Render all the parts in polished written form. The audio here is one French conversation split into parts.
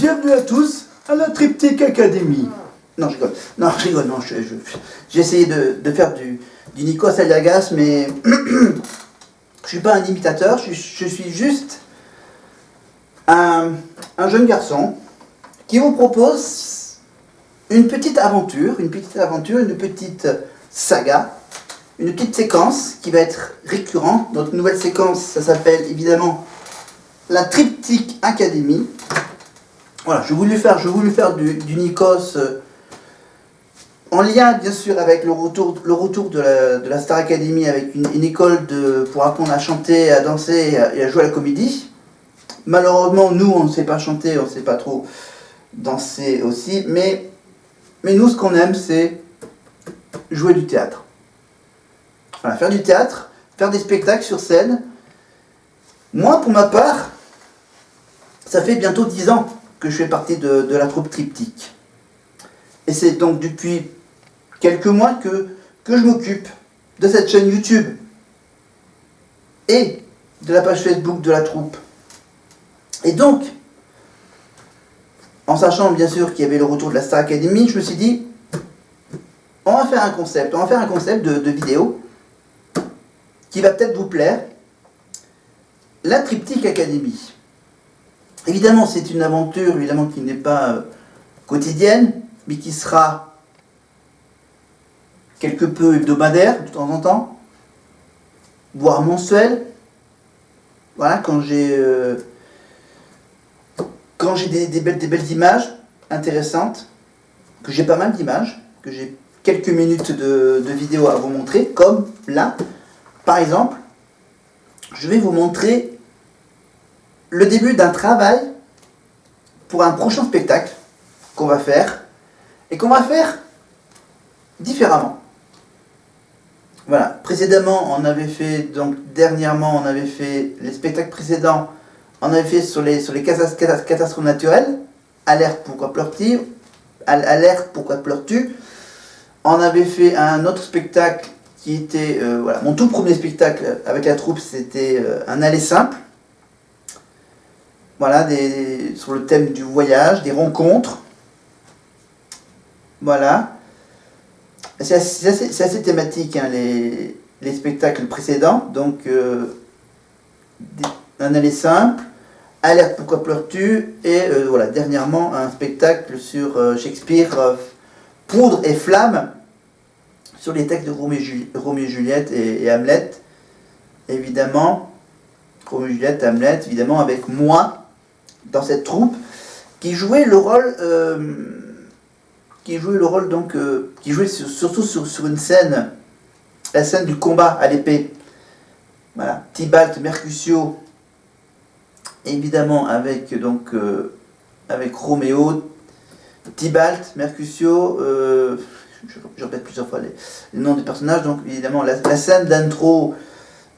Bienvenue à tous à la Triptyque Academy. Non, je rigole. Non, je rigole. Non, j'ai essayé de faire du Nikos Aliagas, mais je suis pas un imitateur. Je suis juste un jeune garçon qui vous propose une petite aventure, une petite saga, une petite séquence qui va être récurrente. Notre nouvelle séquence, ça s'appelle évidemment la Triptyque Academy. Voilà, je voulais faire du Nikos en lien bien sûr avec le retour de la Star Academy, avec une école pour apprendre à chanter, à danser et à jouer à la comédie. Malheureusement, nous, on ne sait pas chanter, on ne sait pas trop danser aussi, mais nous, ce qu'on aime, c'est jouer du théâtre. Voilà, faire du théâtre, faire des spectacles sur scène. Moi, pour ma part, ça fait bientôt 10 ans que je fais partie de la troupe Triptyque. Et c'est donc depuis quelques mois que je m'occupe de cette chaîne YouTube et de la page Facebook de la troupe. Et donc, en sachant bien sûr qu'il y avait le retour de la Star Academy, je me suis dit, on va faire un concept de vidéo qui va peut-être vous plaire, la Triptyque Academy. Évidemment, c'est une aventure qui n'est pas quotidienne, mais qui sera quelque peu hebdomadaire de temps en temps, voire mensuelle. Voilà, quand j'ai des belles images intéressantes, que j'ai pas mal d'images, que j'ai quelques minutes de vidéo à vous montrer, comme là, par exemple, je vais vous montrer le début d'un travail pour un prochain spectacle qu'on va faire, et qu'on va faire différemment. Voilà, précédemment, dernièrement, on avait fait les spectacles précédents, on avait fait sur les catastrophes naturelles, Alerte, pourquoi pleures-tu ? Alerte, pourquoi pleures-tu ? On avait fait un autre spectacle qui était, mon tout premier spectacle avec la troupe, c'était un aller simple. Voilà, sur le thème du voyage, des rencontres. Voilà. C'est assez thématique, hein, les spectacles précédents. Donc, un aller simple, Alerte, pourquoi pleures-tu ? Et voilà, dernièrement, un spectacle sur Shakespeare, Poudre et Flamme, sur les textes de Roméo et Juliette et Hamlet. Évidemment, Roméo et Juliette, Hamlet, évidemment, avec moi, dans cette troupe, qui jouait surtout sur une scène, la scène du combat à l'épée. Voilà, Tybalt, Mercutio, évidemment avec Roméo, Tybalt, Mercutio, je répète plusieurs fois les noms des personnages, donc évidemment la scène d'intro,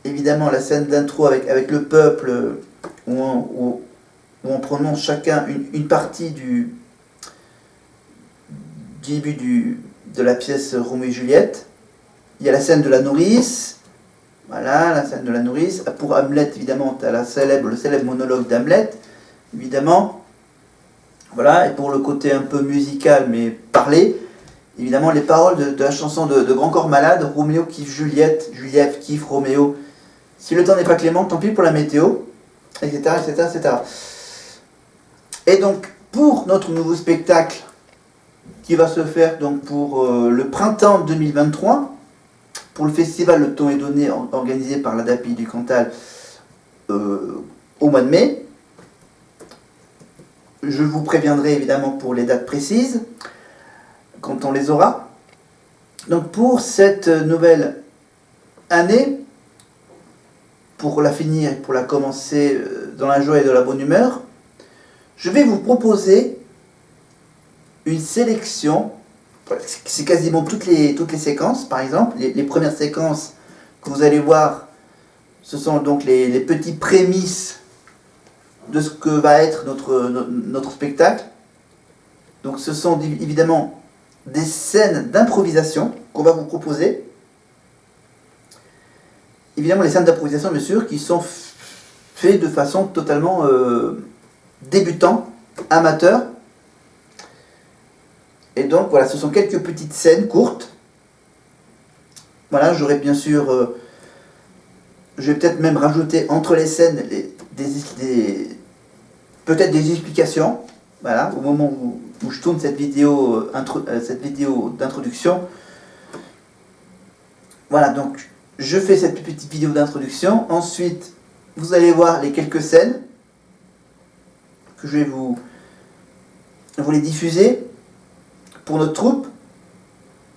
avec le peuple, où on prononce chacun une partie du début de la pièce Roméo et Juliette. Il y a la scène de la nourrice. Voilà, la scène de la nourrice. Pour Hamlet, évidemment, tu as le célèbre monologue d'Hamlet, évidemment. Voilà, et pour le côté un peu musical, mais parlé, évidemment, les paroles de la chanson de Grand Corps Malade, Roméo kiffe Juliette, Juliette kiffe Roméo. Si le temps n'est pas clément, tant pis pour la météo, etc., etc., etc. Et donc, pour notre nouveau spectacle, qui va se faire donc pour le printemps 2023, pour le festival Le Ton est donné, organisé par l'ADAPI du Cantal au mois de mai. Je vous préviendrai évidemment pour les dates précises, quand on les aura. Donc pour cette nouvelle année, pour la finir et pour la commencer dans la joie et de la bonne humeur, je vais vous proposer une sélection. C'est quasiment toutes les séquences. Par exemple, les premières séquences que vous allez voir, ce sont donc les petits prémices de ce que va être notre spectacle. Donc ce sont évidemment des scènes d'improvisation qu'on va vous proposer. Évidemment, les scènes d'improvisation, bien sûr, qui sont faites de façon totalement débutante, amateur. Et donc voilà, ce sont quelques petites scènes courtes. Voilà, j'aurais bien sûr, je vais peut-être même rajouter entre les scènes peut-être des explications. Voilà, au moment où je tourne cette vidéo d'introduction. Voilà, donc je fais cette petite vidéo d'introduction. Ensuite, vous allez voir les quelques scènes que je vais vous les diffuser pour notre troupe.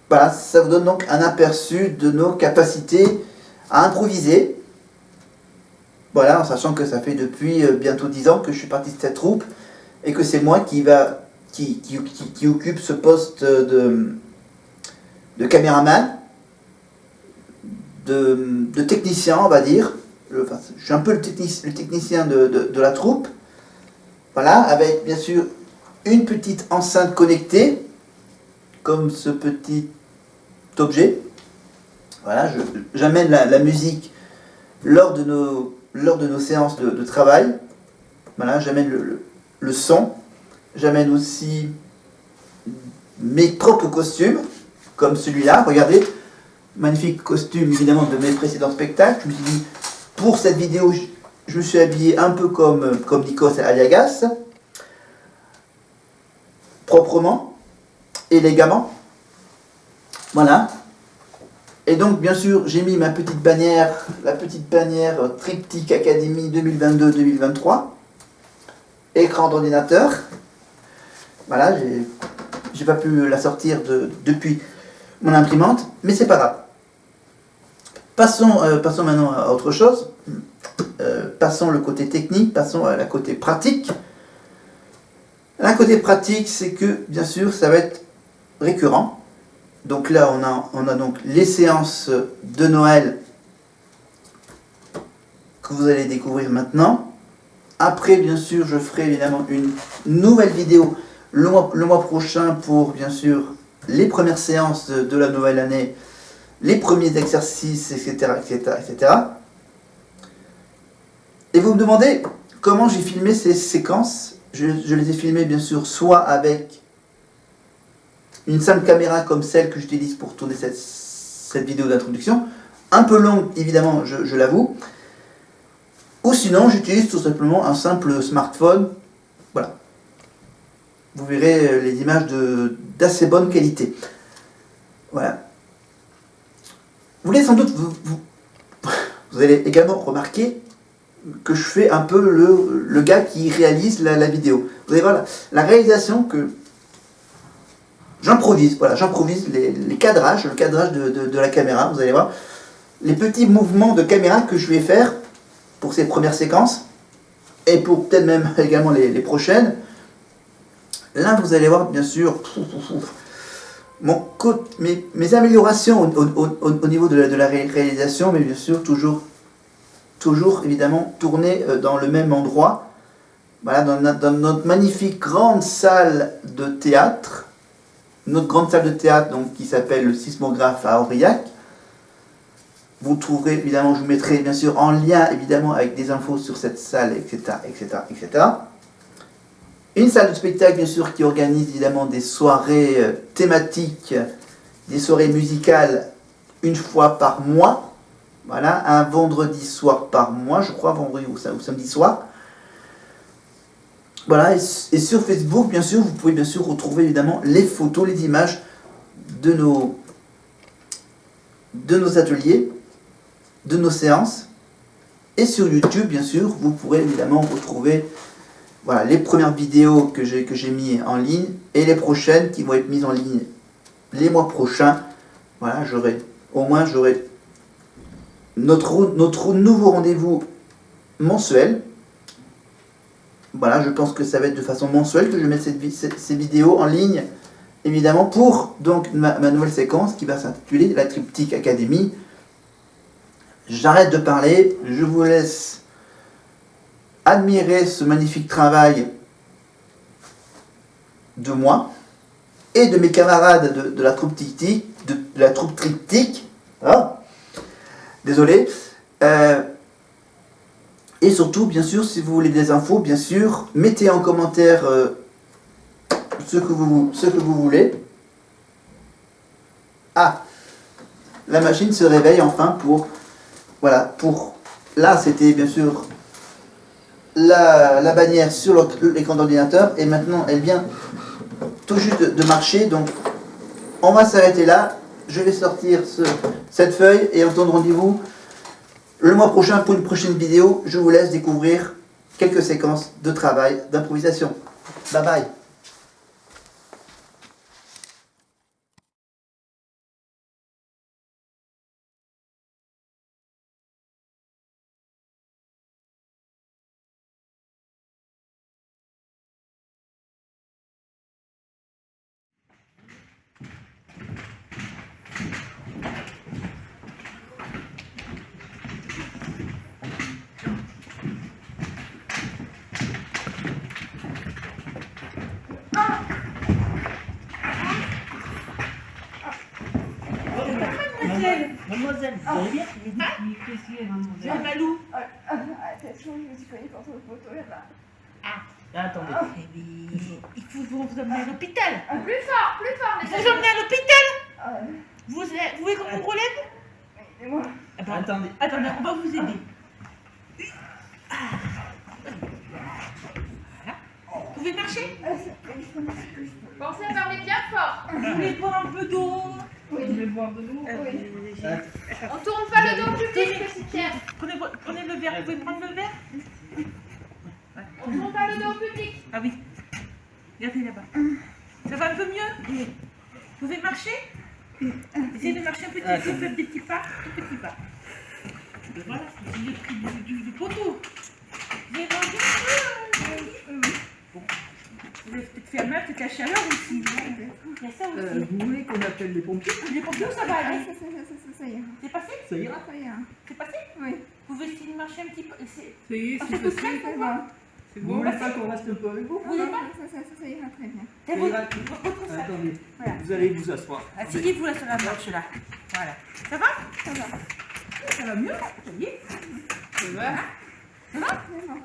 Voilà, ça vous donne donc un aperçu de nos capacités à improviser. Voilà, en sachant que ça fait depuis bientôt 10 ans que je suis parti de cette troupe et que c'est moi qui occupe ce poste de caméraman, de technicien, on va dire. Enfin, je suis un peu le technicien de la troupe. Voilà, avec bien sûr une petite enceinte connectée, comme ce petit objet. Voilà, j'amène la musique lors de nos séances de travail. Voilà, j'amène le son. J'amène aussi mes propres costumes, comme celui-là. Regardez, magnifique costume évidemment de mes précédents spectacles. Je me suis dit, pour cette vidéo, je me suis habillé un peu comme Nikos Aliagas, proprement, élégamment. Voilà. Et donc, bien sûr, j'ai mis ma petite bannière, la petite bannière Triptyque Academy 2022-2023. Écran d'ordinateur. Voilà, j'ai pas pu la sortir depuis mon imprimante, mais c'est pas grave. Passons maintenant à autre chose. Passons le côté technique, passons à la côté pratique. La côté pratique, c'est que, bien sûr, ça va être récurrent. Donc là, on a donc les séances de Noël que vous allez découvrir maintenant. Après, bien sûr, je ferai évidemment une nouvelle vidéo le mois prochain pour, bien sûr, les premières séances de la nouvelle année, les premiers exercices, etc., etc., etc. Et vous me demandez comment j'ai filmé ces séquences. Je les ai filmées, bien sûr, soit avec une simple caméra comme celle que j'utilise pour tourner cette vidéo d'introduction, un peu longue, évidemment, je l'avoue. Ou sinon, j'utilise tout simplement un simple smartphone. Voilà. Vous verrez les images d'assez bonne qualité. Voilà. Vous voulez sans doute, vous allez également remarquer que je fais un peu le gars qui réalise la vidéo. Vous allez voir la réalisation que j'improvise. Voilà, j'improvise les cadrages, le cadrage de la caméra. Vous allez voir les petits mouvements de caméra que je vais faire pour ces premières séquences et pour peut-être même également les prochaines. Là, vous allez voir, bien sûr, mes améliorations au niveau de la réalisation, mais bien sûr, toujours évidemment, tourner dans le même endroit. Voilà, dans notre magnifique grande salle de théâtre. Notre grande salle de théâtre donc, qui s'appelle le Sismographe à Aurillac. Vous trouverez, évidemment, je vous mettrai bien sûr en lien, évidemment, avec des infos sur cette salle, etc., etc., etc. Une salle de spectacle, bien sûr, qui organise, évidemment, des soirées thématiques, des soirées musicales, une fois par mois. Voilà, un vendredi soir par mois, je crois, vendredi ou samedi soir. Voilà, et sur Facebook, bien sûr, vous pouvez bien sûr retrouver, évidemment, les photos, les images de nos ateliers, de nos séances. Et sur YouTube, bien sûr, vous pourrez évidemment retrouver voilà, les premières vidéos que j'ai mis en ligne et les prochaines qui vont être mises en ligne les mois prochains. Voilà, j'aurai notre nouveau rendez-vous mensuel. Voilà, je pense que ça va être de façon mensuelle que je vais mettre ces vidéos en ligne, évidemment, pour donc ma nouvelle séquence qui va s'intituler la Triptyque Academy. J'arrête de parler, je vous laisse admirer ce magnifique travail de moi et de mes camarades de la troupe Triptyque, de la troupe Triptyque. Ah, désolé. Et surtout, bien sûr, si vous voulez des infos, bien sûr, mettez en commentaire ce que vous voulez. Ah, la machine se réveille enfin pour... Voilà, pour... Là, c'était bien sûr la bannière sur l'écran d'ordinateur. Et maintenant, elle vient tout juste de marcher. Donc, on va s'arrêter là. Je vais sortir cette feuille et on se donne rendez-vous le mois prochain pour une prochaine vidéo. Je vous laisse découvrir quelques séquences de travail, d'improvisation. Bye bye. Mademoiselle, vous allez bien? Qu'est-ce qu'il y a, mademoiselle? Malou. Attention, je me suis connue pour cette photo là-bas. Attendez. Il faut vous emmener à l'hôpital. Plus fort, Il faut les vous emmener à l'hôpital. amis. Vous voulez qu'on vous relève? Aidez-moi. Attendez. Attendez, on va vous aider. Vous pouvez marcher? Pensez à parler bien fort. Vous voulez boire un peu d'eau? Oui. Vous voulez boire de l'eau? Oui. Ah, On tourne pas le dos au public, petit Pierre. Prenez le verre, vous pouvez prendre le verre? On tourne pas le dos au public. Ah oui. Regardez là-bas. Ça va un peu mieux? Vous pouvez marcher? Essayez de marcher un petit peu, faites des petits pas, tout petits pas. Et voilà, c'est le prix du poteau. Vous avez vendu un peu? Bon. Vous avez peut-être fait mal, peut-être la chaleur aussi. Il y a ça aussi. vous voulez qu'on appelle les pompiers? Les pompiers, ça va aller? Ça ira. C'est passé? Ça ira? Ça ira. C'est passé? Oui. Vous pouvez essayer de marcher un petit peu. Ça y est, Ah, c'est c'est tout passé. seul, C'est bon. Vous voulez pas qu'on reste un peu avec vous? Vous voulez pas? Ça ira très bien. C'est Ça ira. votre sac. Attendez, Voilà. vous allez vous asseoir. Asseyez-vous là sur la marche là. Voilà. Ça va? Ça va. Ça va mieux? Ça y est? Ça va? C'est bon.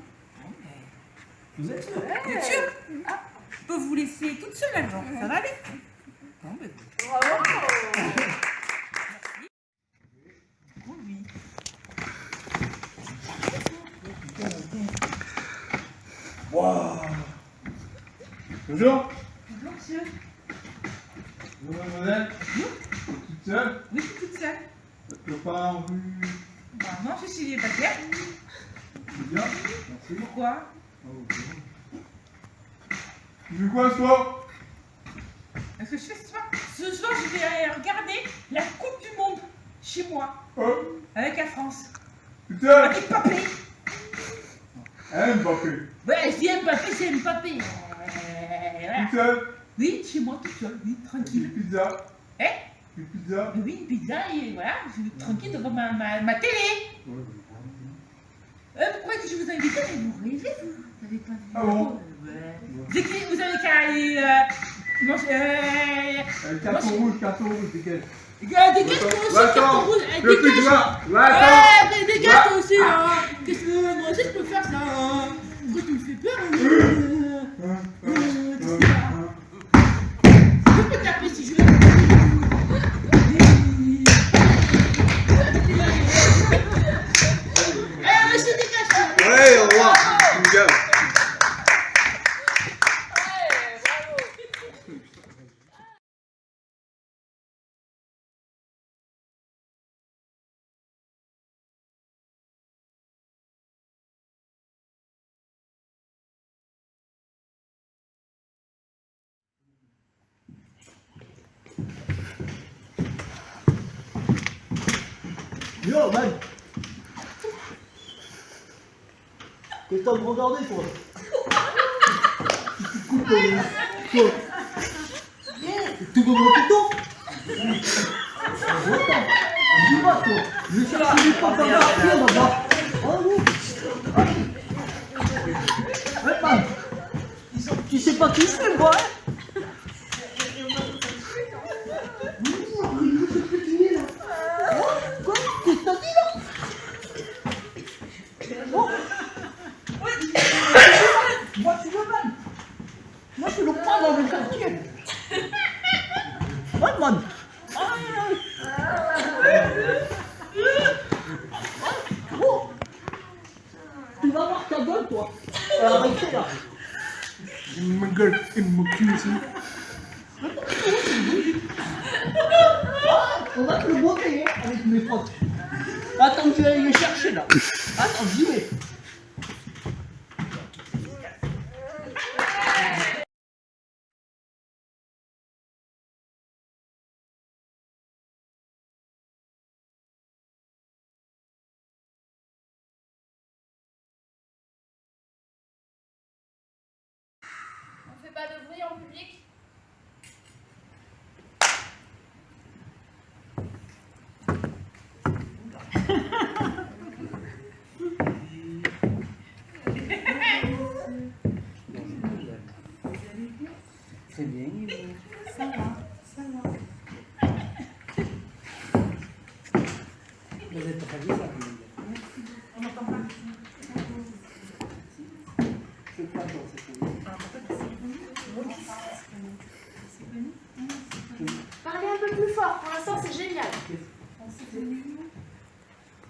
Vous êtes sûr? Vous êtes sûr? Ah, je peux vous laisser toute seule alors. Ça va aller? Bon, ben, Bravo. bon, oui. Waouh! Bonjour! Bonjour monsieur. Bonjour mademoiselle! Toute seule? Oui, je suis toute seule. Tu vas pas en rue? Bah, non, je suis célibataire. C'est bien? Merci. Pourquoi? Oh, bon. Tu fais quoi ce soir? Qu'est-ce que je fais ce soir? Ce soir, je vais aller regarder la Coupe du Monde chez moi Oh! avec la France. Toute seule? Avec Mbappé. Mbappé! Ouais, si Mbappé, c'est Mbappé. Voilà. Toute seule? Oui, chez moi, toute seule, oui, Une tranquille. pizza? Hein? Une pizza? Oui, une pizza et voilà, je suis tranquille devant ma télé. Pourquoi est-ce que je vous invite? Mais vous rêvez, vous n'avez pas vu. Ah bon? Ouais. Vous avez qu'à aller manger. Carton rouge, desquels? Des gâteaux aussi, carton rouge. Le plus va! Ouais, des gâteaux aussi, hein. Qu'est-ce que moi aussi je peux faire ça, hein. Pourquoi tu me fais peur, hein? Je peux taper si je veux. Monsieur dégage. Ouais, au revoir! Nickel. Yo, man! Qu'est-ce que t'as me regarder, toi? Quoi? Tu veux mon couteau? Dis pas, toi! Je cherche du papa là-bas! Oh oui! Ouais, man! Tu sais pas qui je suis, moi, hein? Quoi? Qu'est-ce que t'as dit là? Oh. man. Oh. Tu vas voir ta gueule, toi. Arrêtez là. Ma gueule et mon cul aussi. On va te le botter avec mes potes. Attends, je vais aller les chercher là. Attends, j'y vais. On fait pas de bruit en public. C'est bien. Ça va, ça va. Vous êtes très bien, ça. On n'entend pas. C'est pas bon, c'est bon. Parlez un peu plus fort, pour l'instant c'est génial. Je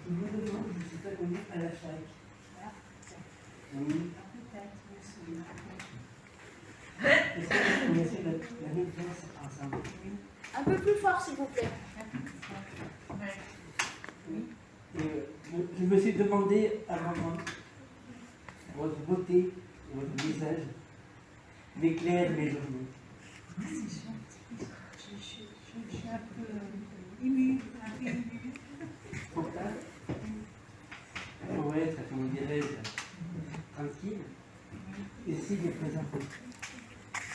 vous demande si c'est pas connu à la fac. Oui. Est-ce que vous connaissez la médecine ensemble? Un peu plus fort s'il vous plaît. Je me suis demandé à maman, votre beauté, votre visage m'éclaire mes journées. Je suis un peu émue, Pourtant, pour être, comment dirais-je, tranquille, et si les présenter,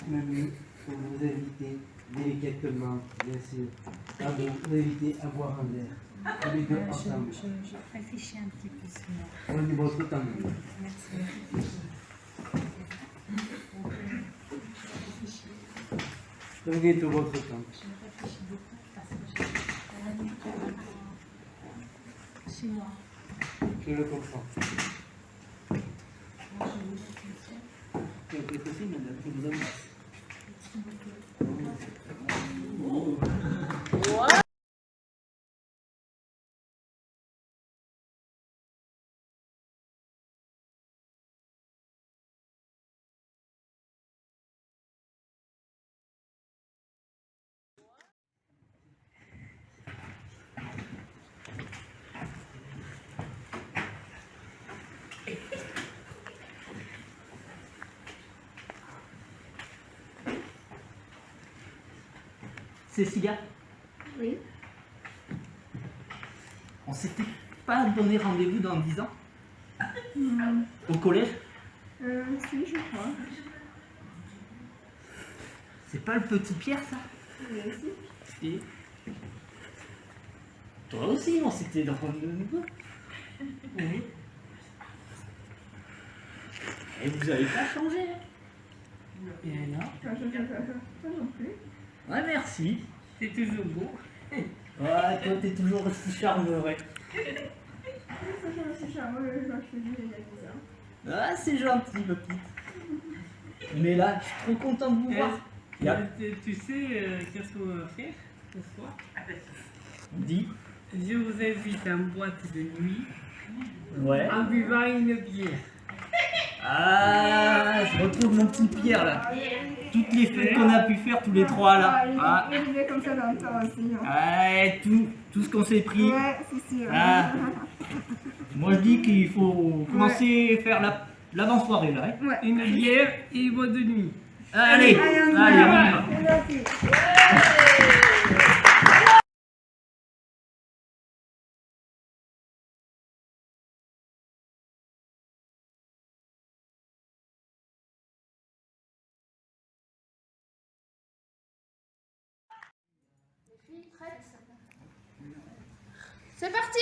même mieux pour vous inviter délicatement, bien sûr, à vous inviter à boire un verre, tous les deux ensemble. Je réfléchis un petit peu sinon. Prenez votre temps. Merci. Prenez tout votre temps. Je réfléchis beaucoup parce que j'ai chez moi. Je le comprends. C'est possible, madame, je vous embrasse. Cécilia, Oui. on s'était pas donné rendez-vous dans 10 ans au collège? Si, je crois. C'est pas le petit Pierre, ça? Oui, si. Et toi aussi, on s'était dans le nouveau. Oui. Et vous avez pas changé, hein? Et non? Toi non plus. Ouais, merci. C'est toujours beau. Ouais, toi, t'es toujours aussi charmeur. Ouais. C'est charmant, je fais du il y a 10 ans. Ah, c'est gentil, ma petite. Mais là, je suis trop content de vous voir. Tu sais qu'est-ce qu'on va faire ce soir? Dis. Je vous invite en boîte de nuit Ouais. en buvant une bière. Ah, je retrouve mon petit Pierre là. Toutes les fêtes qu'on a pu faire tous les trois là. Ah, Il vivait comme ça dans le temps aussi. ouais, tout ce qu'on s'est pris. Ouais, c'est sûr. Ah. Moi je dis qu'il faut commencer à faire l'avant-soirée là. Hein. Ouais. Une bière et une boîte de nuit. Allez, Allez, on y allez, on y va. va. C'est parti. C'est parti.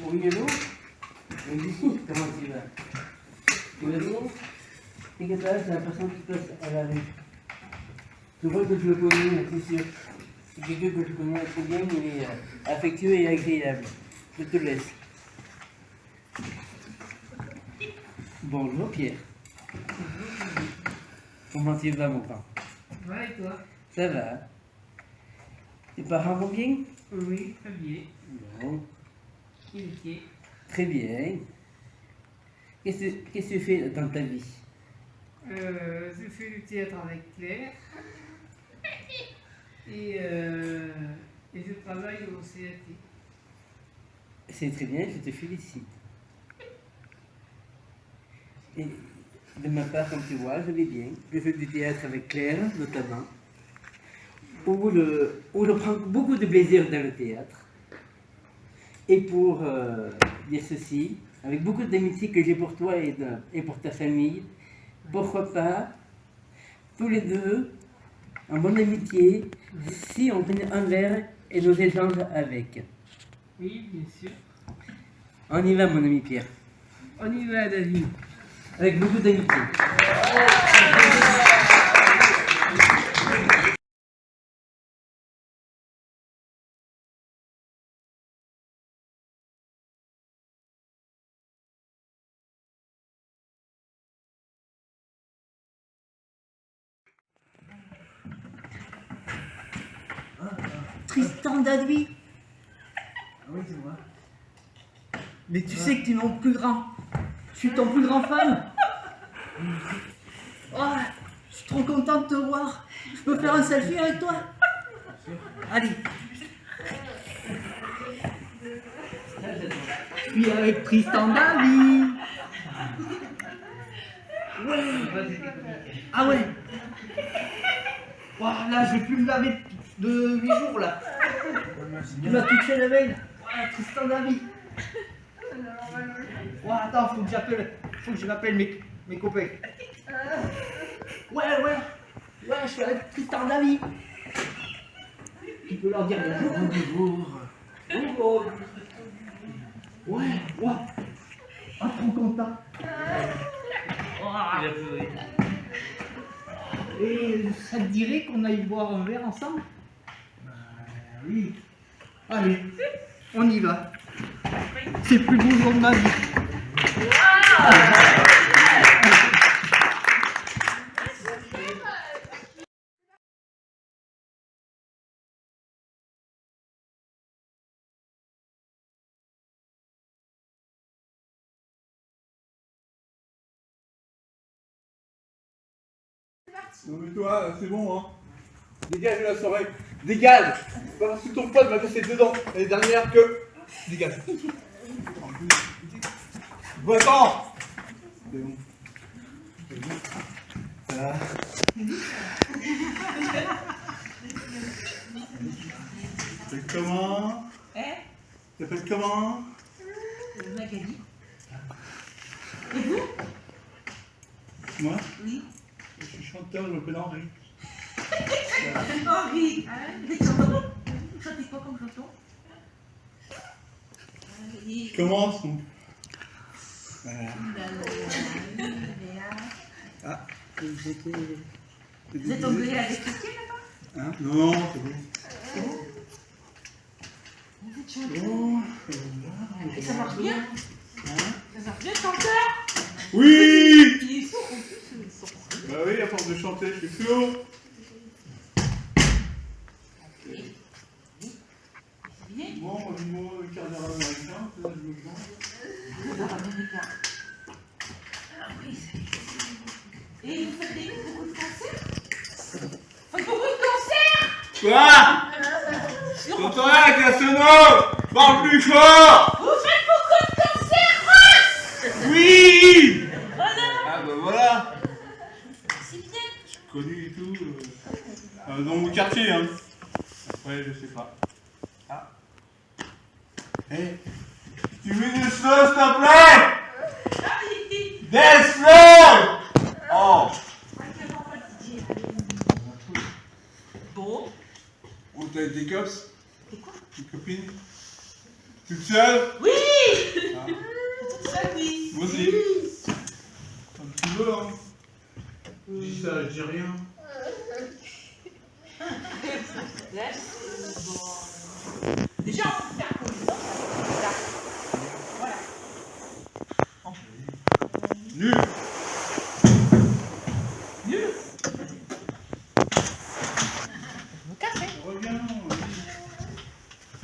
Oui, hello? Oui, comment tu vas? Tu vas bien? T'inquiète pas, c'est la personne qui passe à la rue. Je vois que tu le connais, c'est sûr. C'est quelqu'un que je connais très bien, il est affectueux et agréable. Je te laisse. Bonjour Pierre. Comment tu vas mon grand? Ouais, et toi? Ça va. Tes parents vont bien? Oui, très bien. Bon, Et métier? très bien. Qu'est-ce que tu fais dans ta vie? Je fais du théâtre avec Claire. Et je travaille au CAT. C'est très bien, je te félicite. Et de ma part, comme tu vois, je vais bien. Je fais du théâtre avec Claire, notamment, où je prends beaucoup de plaisir dans le théâtre. Et pour dire ceci, avec beaucoup d'amitié que j'ai pour toi et pour ta famille, pourquoi pas, tous les deux, en bonne amitié, si on prenait un verre et nos échanges avec. Oui, bien sûr. On y va, mon ami Pierre. On y va, David. Avec beaucoup d'amitié. Tristan d'Advi. Oui, c'est moi. Mais tu sais que tu es mon plus grand. Je suis ton plus grand fan. Oh, je suis trop content de te voir. Je peux faire un selfie avec toi? Allez. Je suis avec Tristan d'Advi. Ouais. Ah ouais. Ouah, là, je vais plus me laver de 8 jours là. Tu m'as touché la veille. Ouah, Tristan d'Advi. Ouais, attends, faut que je rappelle mes copains. Ouais, je suis avec Tristan d'Advi. Tu peux leur dire bonjour. Bonjour. Ouais. Ah, trop content. Il a pleuré. Et ça te dirait qu'on aille boire un verre ensemble? Oui. Allez, on y va. C'est le plus beau jour de ma vie. Non mais toi, c'est bon, hein. Dégage de la soirée. Dégage. Pas parce que ton pote m'a cassé dedans l'année dernière que... Dégage. Va-t'en. C'est bon. Ça va. T'appelles comment? T'appelles comment? Magali. Moi? Oui. Je suis chanteur, je m'appelle Henri. Henri. Des chansons. Vous chantez quoi comme chanson? Je commence donc. Voilà. Ah, Vous êtes anglais avec Christian là-bas? Hein? Non, c'est bon. C'est bon? Vous êtes chanteur? Bon, Et ça marche bien? Hein? Ça marche bien, chanteur? Oui! Il est sourd en plus, ils sont. Bah oui, à force de chanter, je suis sourd. Bien. Bon, dis-moi, le quart d'heure américain, c'est ça que je me change. Alors, américain. Ah oui, c'est... Et vous faites beaucoup de concerts? Faites beaucoup de concerts? Quoi? T'entends rien avec la sono? Parle plus fort! Vous faites beaucoup de concerts? Oui! Voilà. Ah bah voilà! C'est bien. Je suis connu et tout. Dans mon quartier, hein. Après, je sais pas. Ah. Hé! Tu veux des slow, s'il te plaît? Des slow! Oh! Bon. Oh, t'as des cops? Et quoi? Une copine? Toute seule? Oui. Ah. Ça oui. Moi aussi. Un petit peu, hein. Je dis ça, je dis rien. Déjà, on peut faire comme ça. Voilà. Nul. Nul. Mon café. Reviens.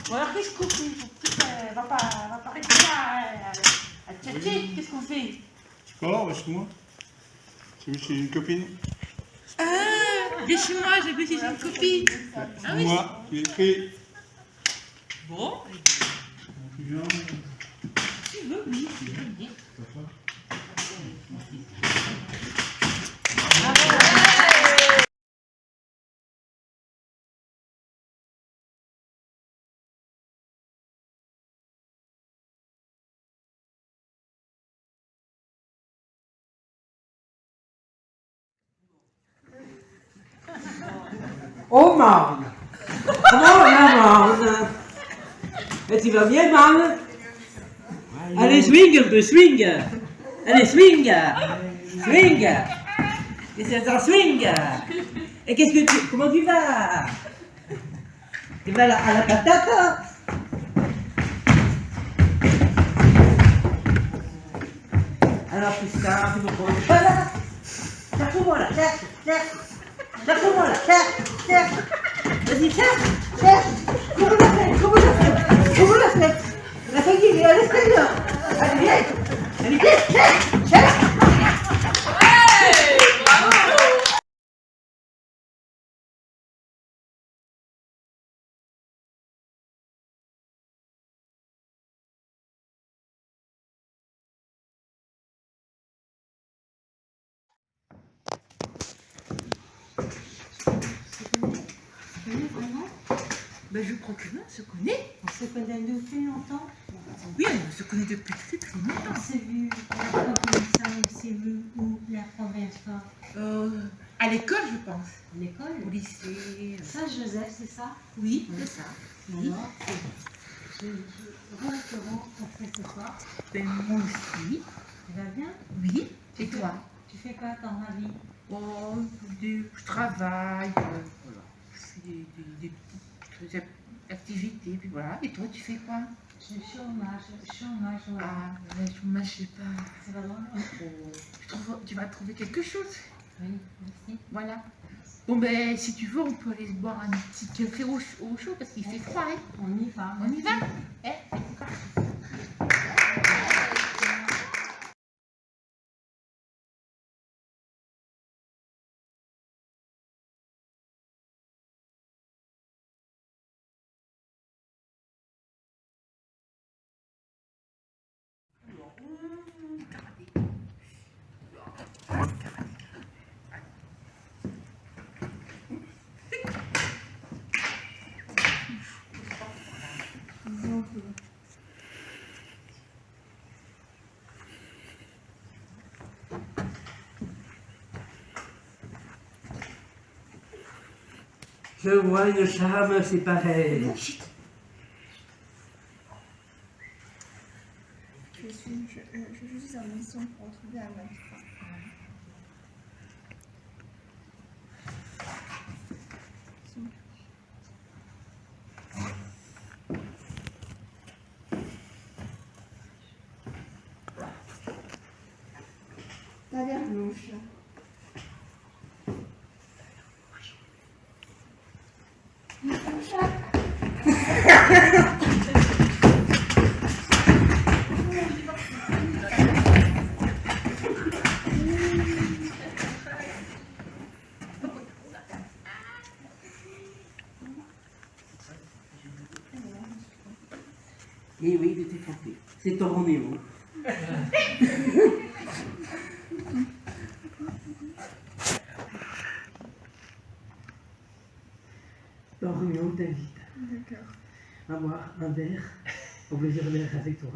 Bon alors qu'est-ce qu'on fait? Va pas rester à tchatcher. Qu'est-ce qu'on fait? Tu pars, lâche-moi. C'est chez une copine. Ah, de chez moi, j'ai vu chez une copine. Ah oui. Moi, tu écris. Bon, Tu viens. tu veux, oui. Oh Marne! Comment va Marne? Et tu vas bien Marne? Allez swing un peu, swing! Allez swing! Swing! Et c'est un swing! Et qu'est-ce que tu... Comment tu vas? Tu vas à la patate? Alors putain, tu me prends pas là? Cherche-moi là, cherche! Cherche-moi là, cherche! Vas-y, cherche! Comment la fenêtre? La fenêtre, il est à l'extérieur! Allez, viens, cherche! Vraiment? Ben, je crois que non, on se connaît. On se connaît depuis longtemps. Oui, on se connaît depuis très très On longtemps. s'est vu la première fois, on s'est vu où la première fois? À l'école, je pense. À l'école? Au lycée. Saint-Joseph, c'est ça? Oui, c'est ça. Oui. Alors, je restaurant qu'on fait ce soir. Ben, moi aussi. Tu vas bien? Oui. Et toi? Tu fais quoi dans la vie? Oh, je travaille. Voilà. Je fais des petites activités, puis voilà. Et toi, tu fais quoi? Je suis chômage, ouais. Ah, le chômage, je sais pas. C'est vraiment... Tu vas trouver quelque chose. Oui, merci. Voilà. Bon, ben, si tu veux, on peut aller se boire un petit café au chaud parce qu'il fait froid, hein. On y va. On y va? Eh, c'est parti. Je vois une charme, c'est pareil. Je suis en mission pour retrouver un magistrat. T'as l'air louche. Eh oui, tu t'es trompé. C'est ton Roméo. Ton Roméo t'invite D'accord. à boire un verre, au plaisir d'être avec toi.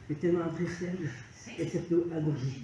Et tellement appréciable et surtout adoré.